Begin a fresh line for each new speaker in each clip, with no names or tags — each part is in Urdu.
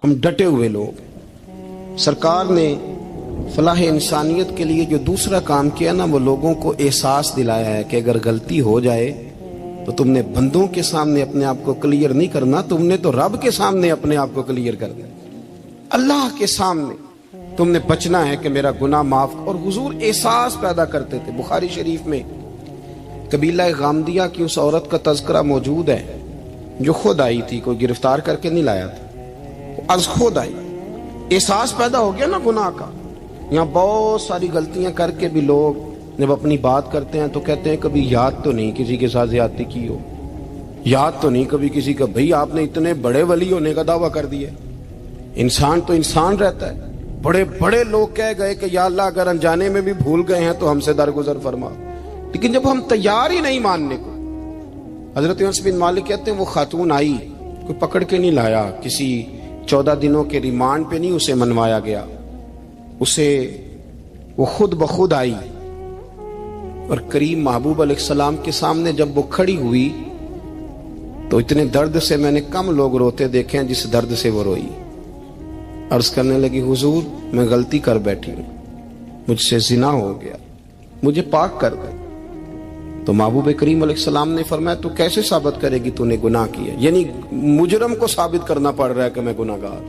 ہم ڈٹے ہوئے لوگ. سرکار نے فلاح انسانیت کے لیے جو دوسرا کام کیا نا، وہ لوگوں کو احساس دلایا ہے کہ اگر غلطی ہو جائے تو تم نے بندوں کے سامنے اپنے آپ کو کلیئر نہیں کرنا، تم نے تو رب کے سامنے اپنے آپ کو کلیئر کرنا، اللہ کے سامنے تم نے بچنا ہے کہ میرا گناہ معاف. اور حضور احساس پیدا کرتے تھے. بخاری شریف میں قبیلہ غامدیہ کی اس عورت کا تذکرہ موجود ہے جو خود آئی تھی، کوئی گرفتار کر کے نہیں لایا تھا، وہ از خود آئی. احساس پیدا ہو گیا نا گناہ کا. یہاں بہت ساری غلطیاں کر کے بھی لوگ جب اپنی بات کرتے ہیں تو کہتے ہیں کبھی یاد تو نہیں کسی کے ساتھ زیادتی کی ہو، یاد تو نہیں کبھی کسی کا. بھئی آپ نے اتنے بڑے ولی ہونے کا دعویٰ کر دیا. انسان تو انسان رہتا ہے. بڑے بڑے لوگ کہہ گئے کہ یا اللہ اگر انجانے میں بھی بھول گئے ہیں تو ہم سے درگزر فرما. لیکن جب ہم تیار ہی نہیں ماننے کو. حضرت انس بن مالک کہتے ہیں وہ خاتون آئی، کوئی پکڑ کے نہیں لایا، کسی 14 دنوں کے ریمانڈ پہ نہیں اسے منوایا گیا، اسے وہ خود بخود آئی. اور کریم محبوب علیہ السلام کے سامنے جب وہ کھڑی ہوئی تو اتنے درد سے میں نے کم لوگ روتے دیکھے ہیں جس درد سے وہ روئی. عرض کرنے لگی حضور میں غلطی کر بیٹھی ہوں، مجھ سے زنا ہو گیا، مجھے پاک کر دے. تو محبوب کریم علیہ السلام نے فرمایا تو کیسے ثابت کرے گی تو نے گناہ کیا؟ یعنی مجرم کو ثابت کرنا پڑ رہا ہے کہ میں گناہ گار.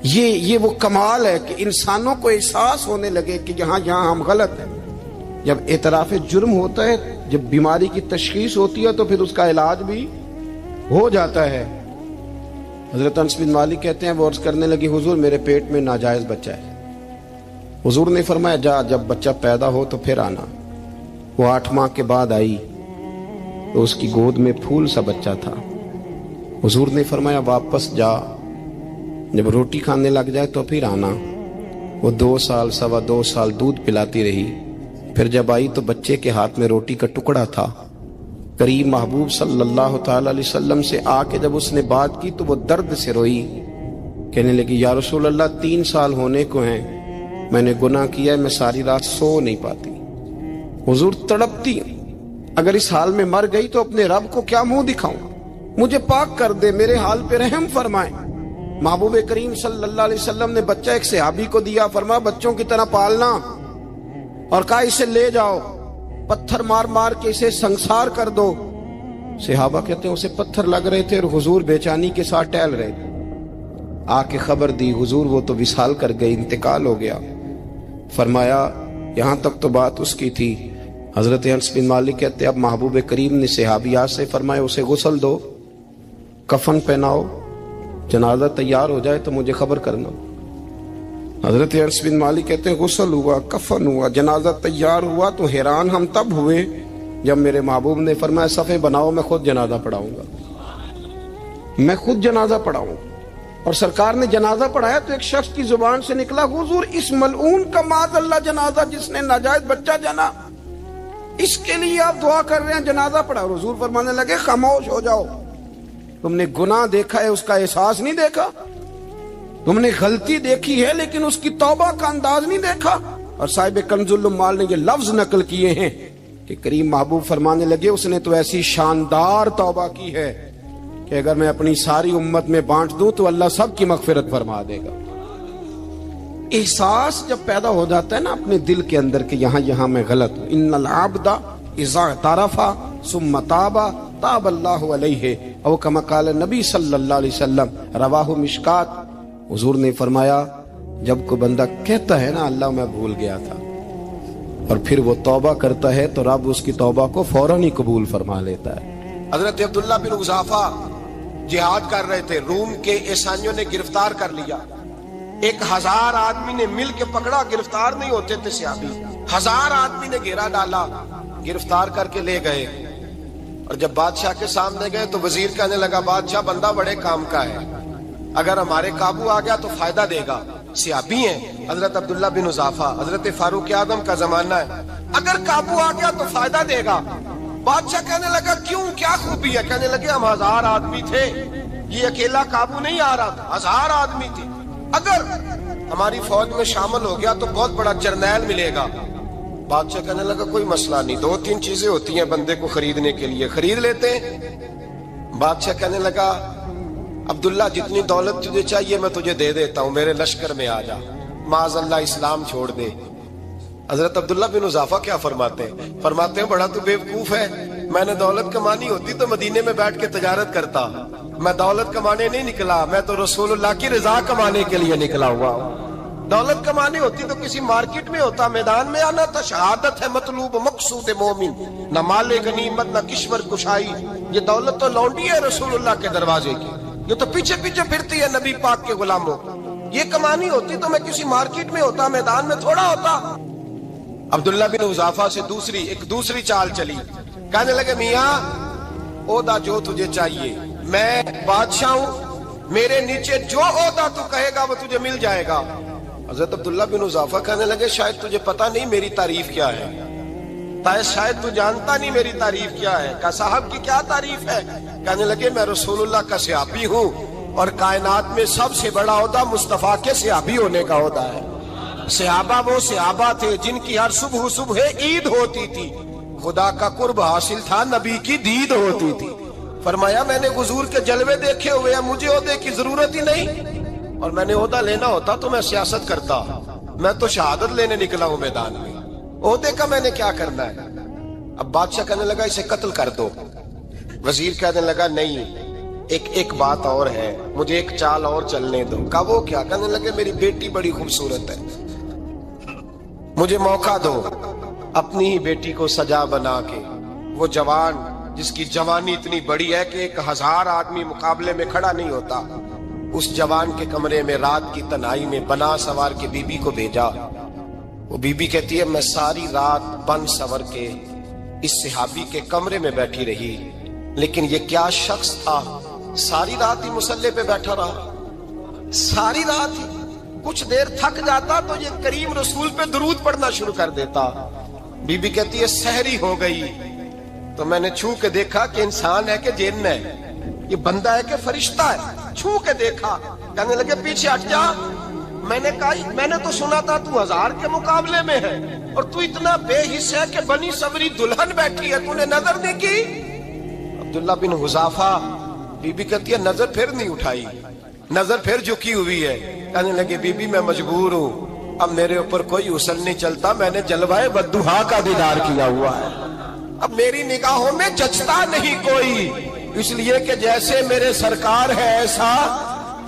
یہ وہ کمال ہے کہ انسانوں کو احساس ہونے لگے کہ یہاں ہم غلط ہیں. جب اعتراف جرم ہوتا ہے، جب بیماری کی تشخیص ہوتی ہے تو پھر اس کا علاج بھی ہو جاتا ہے. حضرت انس بن مالک کہتے ہیں وہ عرض کرنے لگی حضور میرے پیٹ میں ناجائز بچہ ہے. حضور نے فرمایا جا جب بچہ پیدا ہو تو پھر آنا. وہ 8 ماہ کے بعد آئی تو اس کی گود میں پھول سا بچہ تھا. حضور نے فرمایا واپس جا، جب روٹی کھانے لگ جائے تو پھر آنا. وہ 2 سال 2.25 سال دودھ پلاتی رہی. پھر جب آئی تو بچے کے ہاتھ میں روٹی کا ٹکڑا تھا. کریم محبوب صلی اللہ تعالی علیہ وسلم سے آ کے جب اس نے بات کی تو وہ درد سے روئی، کہنے لگی یا رسول اللہ 3 سال ہونے کو ہیں، میں نے گناہ کیا ہے، میں ساری رات سو نہیں پاتی. حضور تڑپتی اگر اس حال میں مر گئی تو اپنے رب کو کیا منہ دکھاؤں، مجھے پاک کر دے، میرے حال پہ رحم فرمائے. محبوب کریم صلی اللہ علیہ وسلم نے بچہ ایک صحابی کو دیا، فرمایا بچوں کی طرح پالنا، اور کہا اسے لے جاؤ، پتھر مار مار کے اسے سنسار کر دو. صحابہ کہتے ہیں اسے پتھر لگ رہے تھے اور حضور بے چینی کے ساتھ ٹہل رہے تھے. آ کے خبر دی حضور وہ تو وصال کر گئی، انتقال ہو گیا. فرمایا یہاں تک تو بات اس کی تھی. حضرت انس بن مالک کہتے اب محبوب کریم نے صحابیات سے فرمایا اسے غسل دو، کفن پہناؤ، جنازہ تیار ہو جائے تو مجھے خبر کرنا. حضرت انس بن مالک کہتے ہیں غسل ہوا، کفن ہوا، جنازہ تیار ہوا تو حیران ہم تب ہوئے جب میرے محبوب نے فرمایا صفے بناؤ میں خود جنازہ پڑھاؤں گا، میں خود جنازہ پڑھاؤں. اور سرکار نے جنازہ پڑھایا تو ایک شخص کی زبان سے نکلا حضور اس ملعون کا معاذ اللہ جنازہ جس نے ناجائز بچہ جنا، اس کے لیے آپ دعا کر رہے ہیں، جنازہ پڑھا. حضور فرمانے لگے خاموش ہو جاؤ، تم نے گناہ دیکھا ہے اس کا احساس نہیں دیکھا، تم نے غلطی دیکھی ہے لیکن اس کی توبہ کا انداز نہیں دیکھا. اور صاحب کنز العمال نے یہ لفظ نقل کیے ہیں کہ کریم محبوب فرمانے لگے اس نے تو ایسی شاندار توبہ کی ہے کہ اگر میں اپنی ساری امت میں بانٹ دوں تو اللہ سب کی مغفرت فرما دے گا. احساس جب پیدا ہو جاتا ہے نا اپنے دل کے اندر کہ یہاں میں غلط ہوں. ان العبد اذا اعترف ثم تاب تاب اللہ علیہ او کما قال نبی صلی اللہ علیہ وسلم، رواہ مشکات. حضور نے فرمایا جب کوئی بندہ کہتا ہے نا اللہ میں بھول گیا تھا اور پھر وہ توبہ کرتا ہے تو رب اس کی توبہ کو فوراً ہی قبول فرما لیتا ہے. حضرت عبداللہ بن حذافہ جہاد کر رہے تھے، روم کے عیسائیوں نے گرفتار کر لیا. 1000 آدمی نے مل کے پکڑا، گرفتار نہیں ہوتے تھے صحابی. 1000 آدمی نے گھیرا ڈالا، گرفتار کر کے لے گئے. اور جب بادشاہ کے سامنے گئے تو وزیر کہنے لگا بادشاہ بندہ بڑے کام کا ہے، اگر ہمارے قابو آ گیا تو فائدہ دے گا. صحابی ہیں حضرت عبداللہ بن حذافہ، حضرت فاروق اعظم کا زمانہ ہے، اگر قابو آ گیا تو فائدہ دے گا. بادشاہ کہنے لگا کیوں، کیا خوبی ہے؟ کہنے لگے ہم 1000 آدمی تھے، یہ اکیلا قابو نہیں آ رہا تھا، 1000 آدمی تھے، اگر ہماری فوج میں شامل ہو گیا تو بہت بڑا جرنیل ملے گا. بادشاہ کہنے لگا کوئی مسئلہ نہیں، 2-3 چیزیں ہوتی ہیں بندے کو خریدنے کے لیے، خرید لیتے ہیں. بادشاہ کہنے لگا
عبداللہ جتنی دولت تجھے چاہیے میں تجھے دے دیتا ہوں، میرے لشکر میں آ جا، معاذ اللہ اسلام چھوڑ دے۔ حضرت عبداللہ بن حذافہ کیا فرماتے ہیں بڑا تو بیوقوف ہے، میں نے دولت کمانی ہوتی تو مدینے میں بیٹھ کے تجارت کرتا، میں دولت کمانے نہیں نکلا، میں تو رسول اللہ کی رضا کمانے کے لیے نکلا ہوا ہوں۔ دولت کمانی ہوتی تو کسی مارکیٹ میں ہوتا، میدان میں آنا تھا، شہادت ہے مطلوب مقصود مومن، نہ مال غنیمت نہ کشور کشائی، یہ دولت تو لونڈی ہے رسول اللہ کے دروازے کی، یہ تو پیچھے پیچھے پھرتی ہے نبی پاک کے غلاموں، یہ کمانی ہوتی تو میں کسی مارکیٹ میں ہوتا، میدان میں تھوڑا ہوتا۔ عبداللہ بن حذافہ سے دوسری چال چلی، کہنے لگے میاں عہدہ جو تجھے چاہیے، میں بادشاہ ہوں، میرے نیچے جو عہدہ تو کہے گا وہ تجھے مل جائے گا۔ حضرت عبداللہ بن حذافہ کہنے لگے شاید تجھے پتہ نہیں میری تعریف کیا ہے، شاید تو جانتا نہیں میری تعریف کیا ہے۔ کہا صاحب کی کیا تعریف ہے؟ کہنے لگے میں رسول اللہ کا صحابی ہوں اور کائنات میں سب سے بڑا عہدہ مصطفیٰ کے صحابی ہونے کا عہدہ ہے۔ صحابہ وہ صحابہ تھے جن کی ہر صبح عید ہوتی تھی، خدا کا قرب حاصل تھا، نبی کی دید ہوتی تھی۔ فرمایا میں نے حضور کے جلوے دیکھے ہوئے ہیں، مجھے عہدے کی ضرورت ہی نہیں، اور میں نے عہدہ لینا ہوتا تو میں سیاست کرتا، میں تو شہادت لینے نکلا ہوں میدان میں، عہدے کا میں نے کیا کرنا ہے۔ اب بادشاہ کہنے لگا اسے قتل کر دو، وزیر کہنے لگا نہیں ایک بات اور ہے، مجھے ایک چال اور چلنے دو۔ کہا وہ کیا؟ کہنے لگے میری بیٹی بڑی خوبصورت ہے، مجھے موقع دو، اپنی ہی بیٹی کو سجا بنا کے، وہ جوان جس کی جوانی اتنی بڑی ہے کہ 1000 آدمی مقابلے میں کھڑا نہیں ہوتا، اس جوان کے کمرے میں رات کی تنہائی میں بنا سوار کے بی بی کو بھیجا۔ وہ بی بی کہتی ہے میں ساری رات بن سور کے اس صحابی کے کمرے میں بیٹھی رہی، لیکن یہ کیا شخص تھا، ساری رات ہی مسلح پہ بیٹھا رہا، ساری رات ہی، کچھ دیر تھک جاتا تو یہ کریم رسول پہ درود پڑھنا شروع کر دیتا۔ بی بی کہتی ہے سحری ہو گئی تو میں نے چھو کے دیکھا کہ انسان ہے کہ جن ہے، یہ بندہ ہے کہ فرشتہ ہے، چھو کے دیکھا۔ کہنے لگے پیچھے ہٹ جا، میں نے کہا میں نے تو سنا تھا تو 1000 کے مقابلے میں ہے اور تو اتنا بے حس ہے کہ بنی سوری دلہن بیٹھی ہے، تو نے نظر نہیں کی؟ عبداللہ بن حذافہ، بی بی کہتی ہے نظر پھر نہیں اٹھائی، نظر پھر جھکی ہوئی ہے۔ کہنے لگے بی بی میں مجبور ہوں، اب میرے اوپر کوئی حسن نہیں چلتا، میں نے جلوائے بدوحا کا دیدار کیا ہوا ہے، اب میری نگاہوں میں جچتا نہیں کوئی، اس لیے کہ جیسے میرے سرکار ہے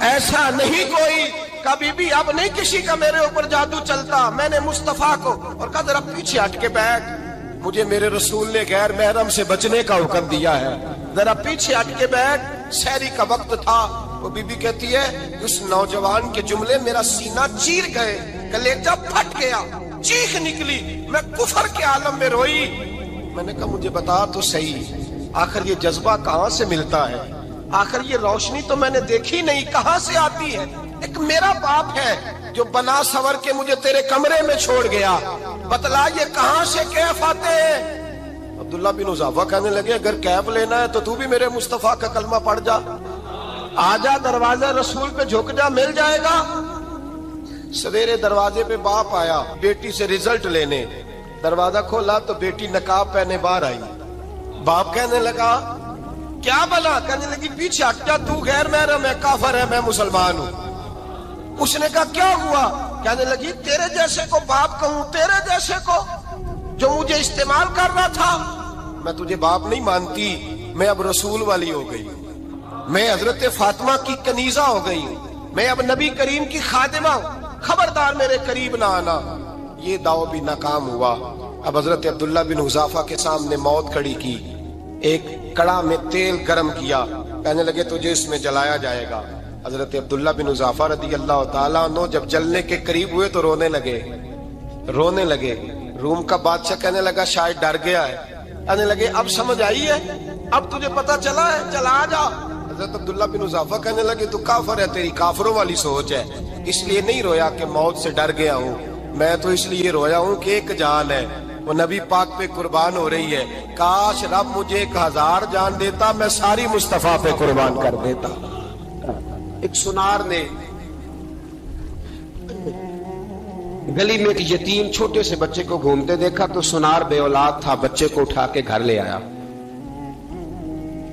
ایسا نہیں کوئی۔ کبھی بھی اب نہیں کسی کا میرے اوپر جادو چلتا، میں نے مصطفیٰ کو، اور کہا ذرا پیچھے ہٹ کے بیٹھ، مجھے میرے رسول نے غیر محرم سے بچنے کا حکم دیا ہے، ذرا پیچھے ہٹ کے بیٹھ۔ سحری کا وقت تھا، وہ بی بی کہتی ہے اس نوجوان کے جملے میرا سینہ چیر گئے، کلیجہ پھٹ گیا، چیخ نکلی، میں کفر کے عالم میں روئی۔ میں نے کہا مجھے بتا تو صحیح، آخر یہ جذبہ کہاں سے ملتا ہے، آخر یہ روشنی تو میں نے دیکھی نہیں، کہاں سے آتی ہے؟ ایک میرا باپ ہے جو بنا سور کے مجھے تیرے کمرے میں چھوڑ گیا، بتلا یہ کہاں سے کیف آتے ہیں؟ عبداللہ بن حذافہ کہنے لگے اگر کیف لینا ہے تو تو بھی میرے مصطفیٰ کا کلمہ پڑھ جا، آجا دروازے رسول پہ جھک جا، مل جائے گا۔ سویرے دروازے پہ باپ آیا بیٹی سے رزلٹ لینے، دروازہ کھولا تو بیٹی نقاب پہنے باہر آئی، باپ کہنے لگا کیا بنا؟ کہنے لگی پیچھے ہٹ جا، تو غیر محرم ہے، کافر ہے، میں مسلمان ہوں۔ اس نے کہا کیا ہوا؟ کہنے لگی تیرے جیسے کو باپ کہوں، تیرے جیسے کو جو مجھے استعمال کر رہا تھا، میں تجھے باپ نہیں مانتی، میں اب رسول والی ہو گئی، میں حضرت فاطمہ کی کنیزہ ہو گئی، میں اب نبی کریم کی خادمہ ہوں، خبردار میرے قریب نہ آنا۔ یہ داؤ بھی ناکام ہوا۔ اب حضرت عبداللہ بن حذافہ کے سامنے موت کھڑی کی، ایک کڑا میں تیل گرم کیا، کہنے لگے تجھے اس میں جلایا جائے گا۔ حضرت عبداللہ بن حذافہ رضی اللہ تعالیٰ عنہ جب جلنے کے قریب ہوئے تو رونے لگے۔ روم کا بادشاہ کہنے لگا شاید ڈر گیا ہے، کہنے لگے اب سمجھ آئی ہے، اب تجھے پتا چلا ہے، چلا آ جا۔ حضرت عبداللہ بن حذافہ کہنے لگے تو کافر ہے، تیری کافروں والی سوچ ہے، اس لیے نہیں رویا کہ موت سے ڈر گیا ہوں، میں تو اس لیے رویا ہوں کہ ایک جان ہے، وہ نبی پاک پہ قربان ہو رہی ہے، کاش رب مجھے 1000 جان دیتا، میں ساری مصطفیٰ پہ قربان کر دیتا۔
ایک سنار نے گلی میں ایک یتیم چھوٹے سے بچے کو گھومتے دیکھا تو سنار بے اولاد تھا، بچے کو اٹھا کے گھر لے آیا،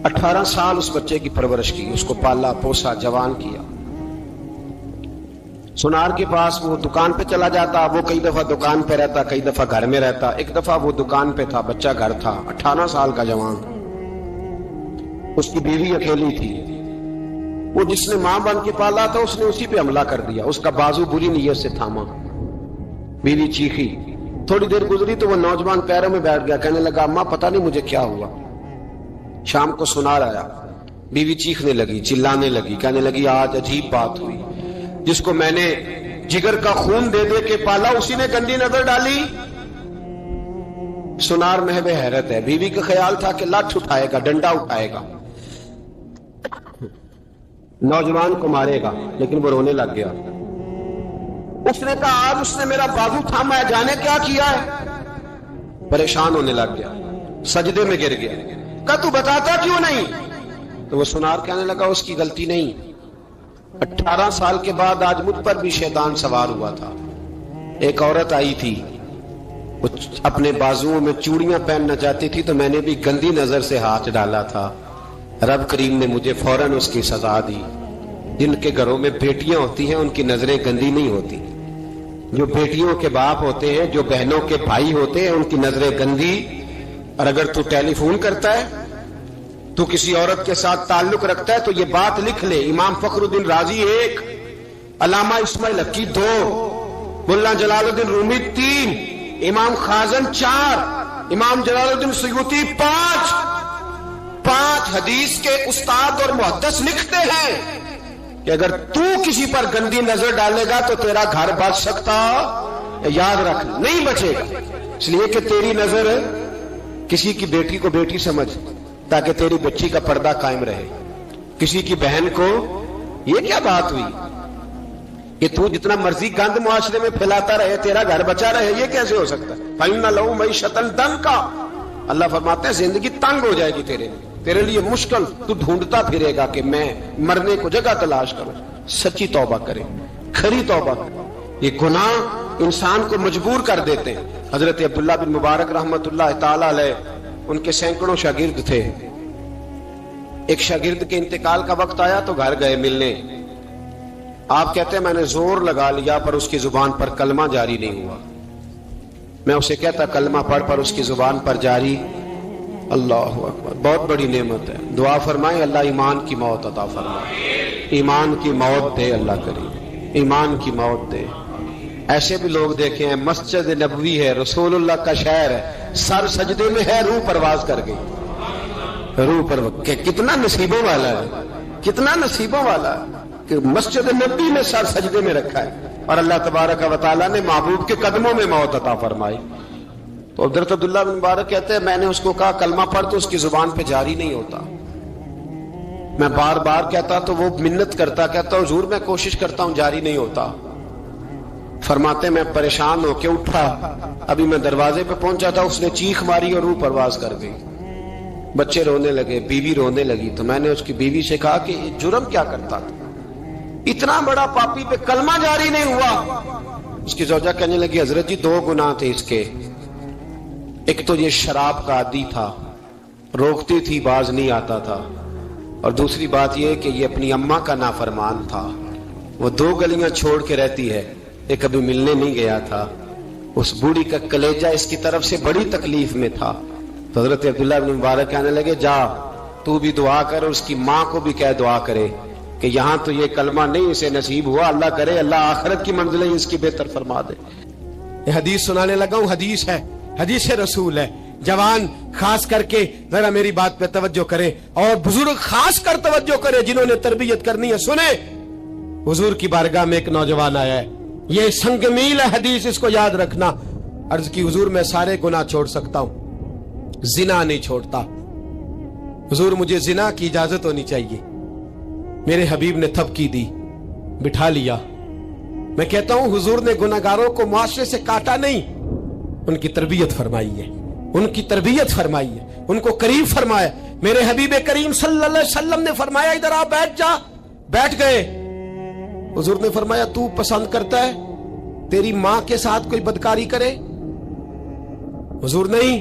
18 سال اس بچے کی پرورش کی، اس کو پالا پوسا جوان کیا۔ سونار کے پاس وہ دکان پہ چلا جاتا، وہ کئی دفعہ دکان پہ رہتا، کئی دفعہ گھر میں رہتا۔ ایک دفعہ وہ دکان پہ تھا، بچہ گھر تھا، 18 سال کا جوان، اس کی بیوی اکیلی تھی۔ وہ جس نے ماں بن کے پالا تھا اس نے اسی پہ حملہ کر دیا، اس کا بازو بری نیت سے تھاما، بیوی چیخی۔ تھوڑی دیر گزری تو وہ نوجوان پیروں میں بیٹھ گیا، کہنے لگا اماں پتہ نہیں مجھے کیا ہوا۔ شام کو سونار آیا، بیوی چیخنے لگی، چلانے لگی، کہنے لگی آج عجیب بات ہوئی، جس کو میں نے جگر کا خون دے دے کے پالا اسی نے گندی نظر ڈالی۔ سونار محو حیرت ہے، بیوی کا خیال تھا کہ لاٹھ اٹھائے گا، ڈنڈا اٹھائے گا، نوجوان کو مارے گا، لیکن وہ رونے لگ گیا۔ اس نے کہا آج اس نے میرا بازو تھاما ہے، جانے کیا کیا ہے۔ پریشان ہونے لگ گیا، سجدے میں گر گیا، کہا تو بتاتا کیوں نہیں؟ تو وہ سونار کہنے لگا اس کی غلطی نہیں، 18 سال کے بعد آج مجھ پر بھی شیطان سوار ہوا تھا۔ ایک عورت آئی تھی، وہ اپنے بازوؤں میں چوڑیاں پہننا چاہتی تھی تو میں نے بھی گندی نظر سے ہاتھ ڈالا تھا، رب کریم نے مجھے فوراً اس کی سزا دی۔ جن کے گھروں میں بیٹیاں ہوتی ہیں ان کی نظریں گندی نہیں ہوتی، جو بیٹیوں کے باپ ہوتے ہیں، جو بہنوں کے بھائی ہوتے ہیں، ان کی نظریں گندی۔ اور اگر تو ٹیلی فون کرتا ہے، تو کسی عورت کے ساتھ تعلق رکھتا ہے، تو یہ بات لکھ لے، امام فخر الدین رازی 1، علامہ اسماعیل حقی 2، ملا جلال الدین رومی 3، امام خازن 4، امام جلال الدین سیوطی 5 حدیث کے استاد اور محدث لکھتے ہیں کہ اگر تو کسی پر گندی نظر ڈالے گا تو تیرا گھر بچ سکتا، یاد رکھ نہیں بچے گا، اس لیے کہ تیری نظر کسی کی بیٹی کو بیٹی سمجھ تاکہ تیری بچی کا پردہ قائم رہے، کسی کی بہن کو۔ یہ کیا بات ہوئی کہ تو جتنا مرضی گند معاشرے میں پھیلاتا رہے تیرا گھر بچا رہے؟ یہ کیسے ہو سکتا ہے؟ فَإِنَّ لَهُ مَعِيشَةً ضَنْكَ، اللہ فرماتے ہیں زندگی تنگ ہو جائے گی تیرے لیے مشکل، تو ڈھونڈتا پھرے گا کہ میں مرنے کو جگہ تلاش کروں۔ سچی توبہ کرے، کھری توبہ کرے۔ یہ گناہ انسان کو مجبور کر دیتے ہیں۔ حضرت عبداللہ بن مبارک رحمت اللہ تعالی علیہ، ان کے سینکڑوں شاگرد تھے، ایک شاگرد کے انتقال کا وقت آیا تو گھر گئے ملنے۔ آپ کہتے ہیں میں نے زور لگا لیا پر اس کی زبان پر کلمہ جاری نہیں ہوا۔ میں اسے کہتا کلمہ پڑھ پر اس کی زبان پر جاری۔ اللہ اکبر، بہت بڑی نعمت ہے۔ دعا فرمائیں اللہ ایمان کی موت عطا فرمائے، ایمان کی موت دے اللہ کریم، ایمان کی موت دے۔ ایسے بھی لوگ دیکھے ہیں، مسجد نبوی ہے، رسول اللہ کا شہر ہے، سر سجدے میں ہے، روح پرواز کر گئی، روح پرواز۔ کتنا نصیبوں والا ہے، کتنا نصیبوں والا ہے کہ مسجد نبوی میں سر سجدے میں رکھا ہے اور اللہ تبارک و تعالیٰ نے محبوب کے قدموں میں موت عطا فرمائی۔ تو حضرت عبداللہ بن مبارک کہتے ہیں میں نے اس کو کہا کلمہ پڑھ تو اس کی زبان پہ جاری نہیں ہوتا۔ میں بار بار کہتا تو وہ منت کرتا، کہتا حضور میں کوشش کرتا ہوں جاری نہیں ہوتا۔ فرماتے میں پریشان ہو کے اٹھا، ابھی میں دروازے پہ پہنچا تھا، اس نے چیخ ماری اور روح پرواز کر گئی۔ بچے رونے لگے، بیوی رونے لگی، تو میں نے اس کی بیوی سے کہا کہ جرم کیا کرتا تھا، اتنا بڑا پاپی پہ کلمہ جاری نہیں ہوا۔ اس کی زوجہ کہنے لگی حضرت جی 2 گناہ تھے اس کے، ایک تو یہ شراب کا عادی تھا، روکتی تھی باز نہیں آتا تھا، اور دوسری بات یہ کہ یہ اپنی اماں کا نافرمان تھا، وہ 2 گلیاں چھوڑ کے رہتی ہے، یہ کبھی ملنے نہیں گیا تھا، اس بوڑھی کا کلیجہ اس کی طرف سے بڑی تکلیف میں تھا۔ تو حضرت عبداللہ بن مبارک کہنے لگے جا تو بھی دعا کر، اس کی ماں کو بھی کہہ دعا کرے کہ یہاں تو یہ کلمہ نہیں اسے نصیب ہوا، اللہ کرے اللہ آخرت کی منزلیں اس کی بہتر فرما دے۔ یہ حدیث سنانے لگا ہوں، حدیث ہے، حدیث رسول ہے۔ جوان خاص کر کے ذرا میری بات پہ توجہ کرے، اور بزرگ خاص کر توجہ کرے جنہوں نے تربیت کرنی ہے۔ سنیں، حضور کی بارگاہ میں ایک نوجوان آیا ہے، یہ سنگ میل ہے حدیث، اس کو یاد رکھنا۔ عرض کی حضور میں سارے گناہ چھوڑ سکتا ہوں، زنا نہیں چھوڑتا، حضور مجھے زنا کی اجازت ہونی چاہیے۔ میرے حبیب نے تھپکی دی، بٹھا لیا۔ میں کہتا ہوں حضور نے گناہگاروں کو معاشرے سے کاٹا نہیں، ان کی تربیت فرمائی ہے، ان کی تربیت فرمائی ہے، ان کو قریب فرمایا۔ میرے حبیب کریم صلی اللہ علیہ وسلم نے فرمایا ادھر آ بیٹھ جا، بیٹھ گئے۔ حضور نے فرمایا تو پسند کرتا ہے تیری ماں کے ساتھ کوئی بدکاری کرے؟ حضور نہیں،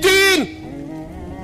3,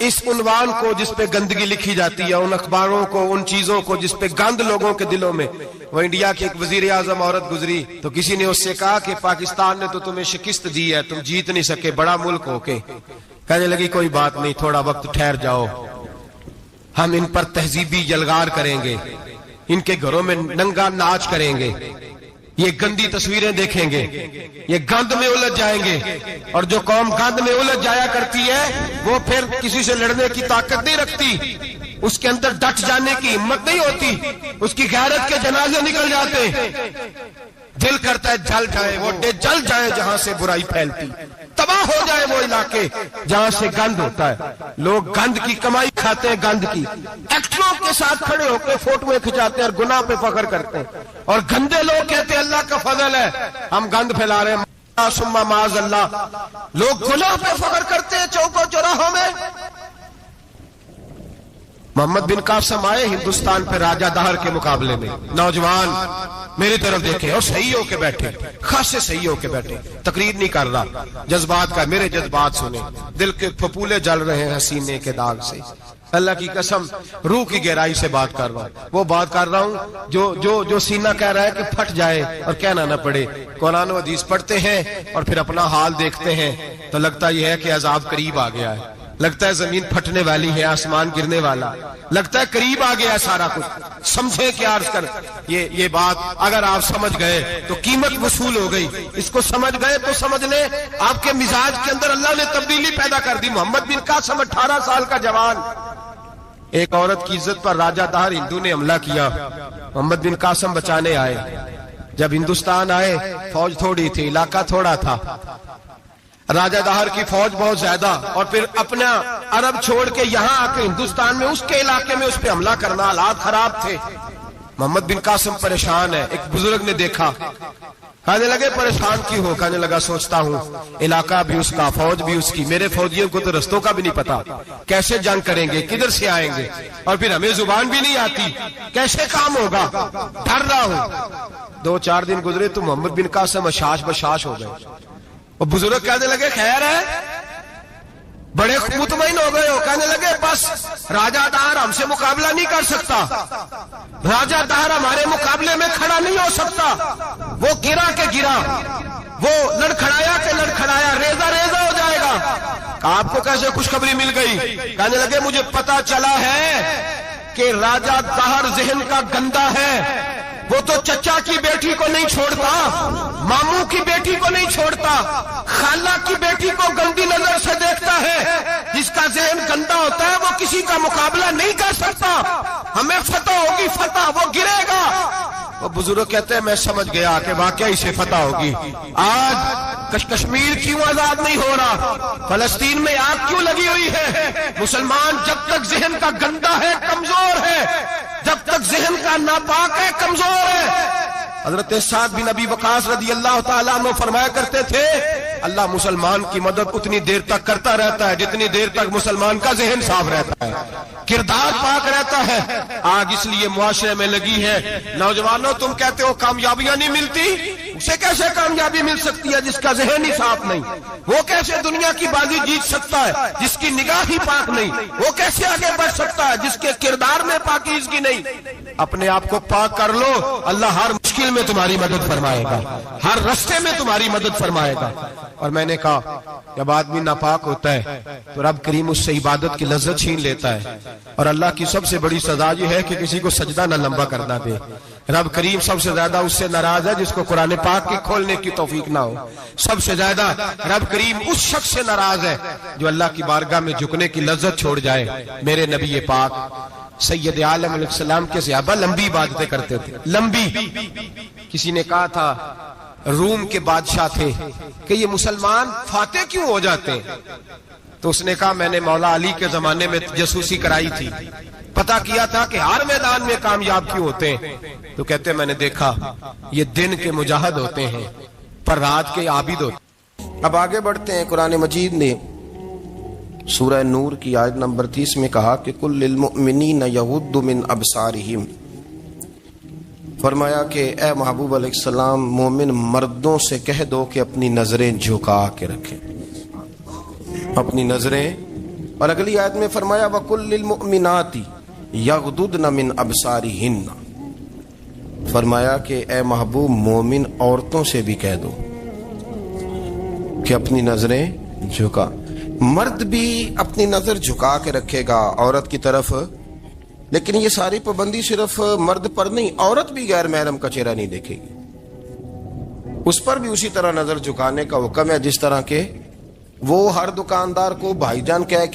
اس عنوان کو جس پہ گندگی لکھی جاتی ہے، ان اخباروں کو، ان چیزوں کو جس پہ گند لوگوں کے دلوں میں. وہ انڈیا کی ایک وزیر اعظم عورت گزری تو کسی نے اس سے کہا کہ پاکستان نے تو تمہیں شکست دی ہے، تم جیت نہیں سکے بڑا ملک ہو کے. کہنے لگی کوئی بات نہیں، تھوڑا وقت ٹھہر جاؤ، ہم ان پر تہذیبی یلغار کریں گے، ان کے گھروں میں ننگا ناچ کریں گے، یہ گندی تصویریں دیکھیں گے، یہ گند میں الجھ جائیں گے. اور جو قوم گند میں الجھ جایا کرتی ہے وہ پھر کسی سے لڑنے کی طاقت نہیں رکھتی، اس کے اندر ڈٹ جانے کی ہمت نہیں ہوتی، اس کی غیرت کے جنازے نکل جاتے. دل کرتا ہے جل جائے وہ جل جائے جہاں سے برائی پھیلتی، تباہ ہو جائے وہ علاقے جہاں سے گند ہوتا ہے. لوگ گند کی کمائی کھاتے ہیں، گند کی. ایکٹروں کے ساتھ کھڑے ہو کے فوٹویں کھچاتے ہیں اور گناہ پہ فخر کرتے ہیں، اور گندے لوگ کہتے ہیں اللہ کا فضل ہے ہم گند پھیلا رہے ہیں. ثم معاذ اللہ، لوگ گناہ پہ فخر کرتے ہیں چوکوں چوراہوں میں. محمد بن قاسم آئے ہندوستان پہ راجہ دہر کے مقابلے میں، نوجوان میری طرف دیکھے اور صحیح ہو کے بیٹھے، خاصے صحیح ہو کے بیٹھے، تقریر نہیں کر رہا، جذبات کا. میرے جذبات سنیں، دل کے پھپولے جل رہے ہیں حسینے کے داغ سے. اللہ کی قسم روح کی گہرائی سے بات کر رہا ہوں، وہ بات کر رہا ہوں جو سینہ کہہ رہا ہے کہ پھٹ جائے اور کہنا نہ پڑے. قرآن و حدیث پڑھتے ہیں اور پھر اپنا حال دیکھتے ہیں تو لگتا یہ ہے کہ عذاب قریب آ گیا ہے، لگتا ہے زمین پھٹنے والی ہے، آسمان گرنے والا، لگتا ہے قریب آ گیا ہے سارا کچھ. سمجھے کہ عرض کر یہ بات اگر آپ سمجھ گئے تو قیمت وصول ہو گئی. اس کو سمجھ گئے تو سمجھ لیں آپ کے مزاج کے اندر اللہ نے تبدیلی پیدا کر دی. محمد بن قاسم 18 سال کا جوان، ایک عورت کی عزت پر راجہ دہر ہندو نے حملہ کیا، محمد بن قاسم بچانے آئے. جب ہندوستان آئے فوج تھوڑی تھی، علاقہ تھوڑا تھا، راجہ دہر کی فوج بہت زیادہ، اور پھر اپنا عرب چھوڑ کے یہاں آ کے ہندوستان میں اس کے علاقے میں اس پہ حملہ کرنا، حالات خراب تھے. محمد بن قاسم پریشان ہے. ایک بزرگ نے دیکھا، کہنے لگے پریشان کیوں ہو؟ کہنے لگا سوچتا ہوں علاقہ بھی اس کا، فوج بھی اس کی، میرے فوجیوں کو تو رستوں کا بھی نہیں پتا، کیسے جنگ کریں گے، کدھر سے آئیں گے، اور پھر ہمیں زبان بھی نہیں آتی، کیسے کام ہوگا، ڈر رہا ہوں. 2-4 دن گزرے تو محمد بن قاسم اشاش بشاش ہو گئے. اور بزرگ کہنے لگے خیر ہے، بڑے مطمئن ہو گئے ہو. کہنے لگے بس راجہ دہر ہم سے مقابلہ نہیں کر سکتا، راجہ دہر ہمارے مقابلے میں کھڑا نہیں ہو سکتا. وہ گرا کے گرا، وہ لڑکھڑایا کے لڑکھڑایا، ریزہ ریزہ ہو جائے گا. آپ کو کیسے خوشخبری مل گئی؟ کہنے لگے مجھے پتا چلا ہے کہ راجہ دہر ذہن کا گندا ہے، وہ تو چچا کی بیٹی کو نہیں چھوڑتا، ماموں کی بیٹی کو نہیں چھوڑتا، خالہ کی بیٹی کو گندی نظر سے دیکھتا ہے. جس کا ذہن گندا ہوتا ہے وہ کسی کا مقابلہ نہیں کر سکتا. ہمیں فتح ہوگی، فتح، وہ گرے گا. وہ بزرگ کہتے ہیں میں سمجھ گیا کہ واقعی سے فتح ہوگی. آج کشمیر کیوں آزاد نہیں ہو رہا؟ فلسطین میں آگ کیوں لگی ہوئی ہے؟ مسلمان جب تک ذہن کا گندا ہے کمزور ہے، جب تک ذہن کا ناپاک ہے کمزور ہے. حضرت سعد بن ابی وقاص رضی اللہ تعالیٰ عنہ فرمایا کرتے تھے اللہ مسلمان کی مدد اتنی دیر تک کرتا رہتا ہے جتنی دیر تک مسلمان کا ذہن صاف رہتا ہے، کردار پاک رہتا ہے. آگ اس لیے معاشرے میں لگی ہے. نوجوانوں تم کہتے ہو کامیابیاں نہیں ملتی، اسے کیسے کامیابی مل سکتی ہے جس کا ذہن ہی صاف نہیں؟ وہ کیسے دنیا کی بازی جیت سکتا ہے جس کی نگاہ ہی پاک نہیں؟ وہ کیسے آگے بڑھ سکتا ہے جس کے کردار میں پاکیزگی نہیں؟ اپنے آپ کو پاک کر لو، اللہ ہر مشکل میں تمہاری مدد فرمائے گا، ہر رستے میں تمہاری مدد فرمائے گا. اور میں نے کہا جب آدمی ناپاک ہوتا ہے تو رب کریم اس سے عبادت کی لذت چھین لیتا ہے. اور اللہ کی سب سے بڑی سزا یہ ہے کہ کسی کو سجدہ نہ لمبا کرنا دے. رب کریم سب سے زیادہ اس سے ناراض ہے جس کو قرآن پاک کے کھولنے کی توفیق نہ ہو. سب سے زیادہ رب کریم اس شخص سے ناراض ہے جو اللہ کی بارگاہ میں جھکنے کی لذت چھوڑ جائے. میرے نبی پاک سید عالم علیہ السلام کے صحابہ لمبی عبادتیں کرتے تھے، لمبی. کسی نے کہا تھا روم کے بادشاہ تھے کہ یہ مسلمان فاتح کیوں ہو جاتے ہیں؟ تو اس نے کہا میں نے مولا علی کے زمانے میں جاسوسی کرائی تھی، پتا کیا تھا کہ ہر میدان میں کامیاب کیوں ہوتے ہیں. تو کہتے میں نے دیکھا یہ دن کے مجاہد ہوتے ہیں پر رات کے عابد ہوتے ہیں. اب آگے بڑھتے ہیں. قرآن مجید نے سورہ نور کی آیت نمبر 30 میں کہا کہ کل للمؤمنین یغضوا من ابصارہم، فرمایا کہ اے محبوب علیہ السلام مومن مردوں سے کہہ دو کہ اپنی نظریں جھکا کے رکھیں، اپنی نظریں
اور اگلی آیت میں فرمایا وَقُلْ لِلْمُؤْمِنَاتِ يَغْضُضْنَ مِنْ أَبْصَارِهِنَّ، فرمایا کہ اے محبوب مومن عورتوں سے بھی کہہ دو کہ اپنی نظریں جھکا. مرد بھی اپنی نظر جھکا کے رکھے گا عورت کی طرف، لیکن یہ ساری پابندی صرف مرد پر نہیں، عورت بھی غیر محرم کا چہرہ نہیں دیکھے گی، اس پر بھی اسی طرح نظر جھکانے کا حکم ہے جس طرح کہ وہ ہر دکاندار کو بھائی جان کہہ